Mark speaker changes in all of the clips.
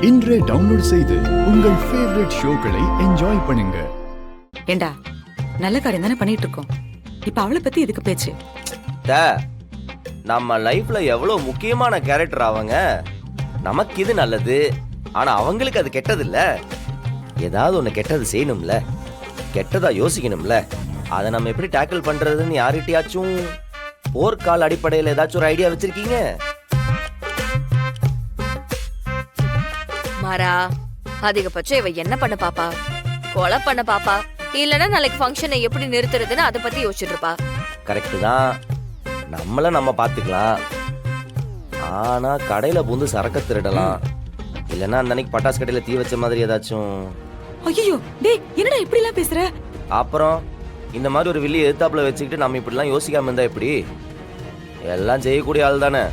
Speaker 1: இன்றே டவுன்லோட் செய்து உங்கள் ஃபேவரட் ஷோக்களை என்ஜாய் பண்ணுங்க.
Speaker 2: ஏண்டா நல்ல காரியம் தானே பண்ணிட்டு இருக்கோம். இப்ப அவளை பத்தி எதுக்கு பேச்சு?
Speaker 3: நம்ம லைஃப்ல எவ்வளவு முக்கியமான கேரக்டர் அவங்க. நமக்கு இது நல்லது, ஆனா அவங்களுக்கு அது கெட்டது இல்ல. ஏதாவது ஒண்ணு கெட்டது செய்யணும்ல, கெட்டதா யோசிக்கணும்ல. அதை நம்ம எப்படி டேக்கிள் பண்றதுன்னு யார்கிட்டயாச்சும் போர்க்கால அடிப்படையில் ஏதாச்சும் ஒரு ஐடியா வச்சிருக்கீங்க?
Speaker 4: மாறா, அதிகபட்சம் இவ என்ன பண்ண பாப்பா? கொலை பண்ண பாப்பா, இல்லனா நாளைக்கு ஃபங்க்ஷனை எப்படி நிறுத்துறதுன்னு அதை பத்தி யோசிச்சுட்டு இருப்பா.
Speaker 3: கரெக்ட் தான், நம்மள நம்ம பாத்துக்கலாம். ஆனா கடையில பூந்து சரக்க திருடலாம், இல்லன்னா அந்த அன்னைக்கு பட்டாசு கடையில தீ வச்ச மாதிரி ஏதாச்சும்.
Speaker 2: ஐயோ டேய், என்னடா இப்படி எல்லாம் பேசுற?
Speaker 3: அப்புறம் இந்த மாதிரி ஒரு வில்லி எதிர்த்தாப்புல வச்சுக்கிட்டு நம்ம இப்படிலாம் யோசிக்காம இருந்தா எப்படி? எல்லாம் செய்யக்கூடிய ஆள் தானே.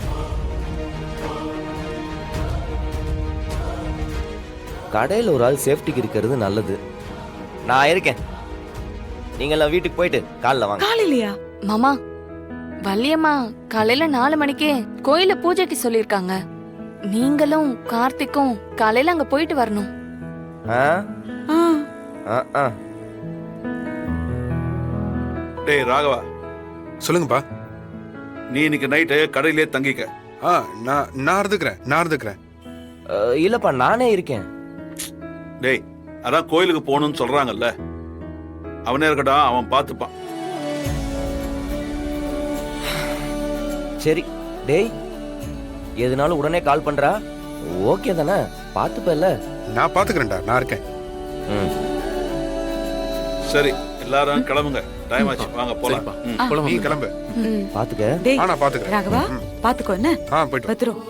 Speaker 3: கடையில் ஒரு ஆள் சேஃப்டிக்கு இருக்கிறது நல்லது. நான் இருக்கேன், நீங்க எல்லாம் வீட்டுக்கு போயிட்டு காலைல வாங்க.
Speaker 2: காலையிலயா?
Speaker 4: மாமா, வள்ளியம்மா காலையில 4 மணிக்கே கோயில பூஜைக்கு சொல்லிருக்காங்க. நீங்களும் கார்த்திக்கும் காலையில அங்க போயிட்டு வரணும்.
Speaker 3: ஆ? ஆ, ஆ.
Speaker 5: டேய் ராகவா,
Speaker 6: சொல்லுங்கப்பா.
Speaker 5: நீ இன்னைக்கு நைட்டு கடையிலே தங்கிக்க.
Speaker 6: நான் இருந்துக்கிறேன்.
Speaker 3: இல்லப்பா, நானே இருக்கேன்.
Speaker 5: டேய், அதான் கோயிலுக்கு போகணும்னு சொல்றாங்கல்ல, அவனே இருக்கட்டும், அவன் பார்த்துப்பான்.
Speaker 3: சரி டேய், எதுனாலும் உடனே கால் பண்றா. ஓகே தானே? பார்த்துப்பல.
Speaker 6: நான் பாத்துக்கிறேன்டா, நான் இருக்கேன்.
Speaker 5: சரி, எல்லாரும் கிளம்புங்க, டைம் ஆச்சு, வாங்க போலாம்.
Speaker 6: நீ கிளம்பு.
Speaker 3: பாத்துக்க.
Speaker 2: டேய்
Speaker 6: நான் பாத்துக்கிறேன்.
Speaker 2: ராகவா, பாத்துக்கோ என்ன?
Speaker 6: போயிட்டு வா.
Speaker 2: பத்திரம்.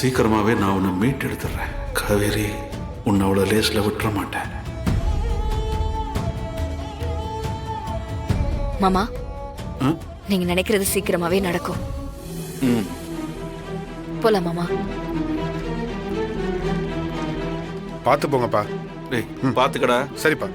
Speaker 5: சீக்கிரமாவே நான் உன்னை மீட் எடுத்துறேன் காவேரி. உன்னை அவ்வளோ லேஸ்ல விட்டுற மாட்டேன்.
Speaker 4: மாமா,
Speaker 5: ம்?
Speaker 4: நீங்க நினைக்கிறது சீக்கிரமாவே நடக்கும்.
Speaker 5: ம்.
Speaker 4: போலாம் மாமா.
Speaker 6: பாத்து போங்கப்பா.
Speaker 5: டேய், பார்த்துக்கடா.
Speaker 6: சரிப்பா.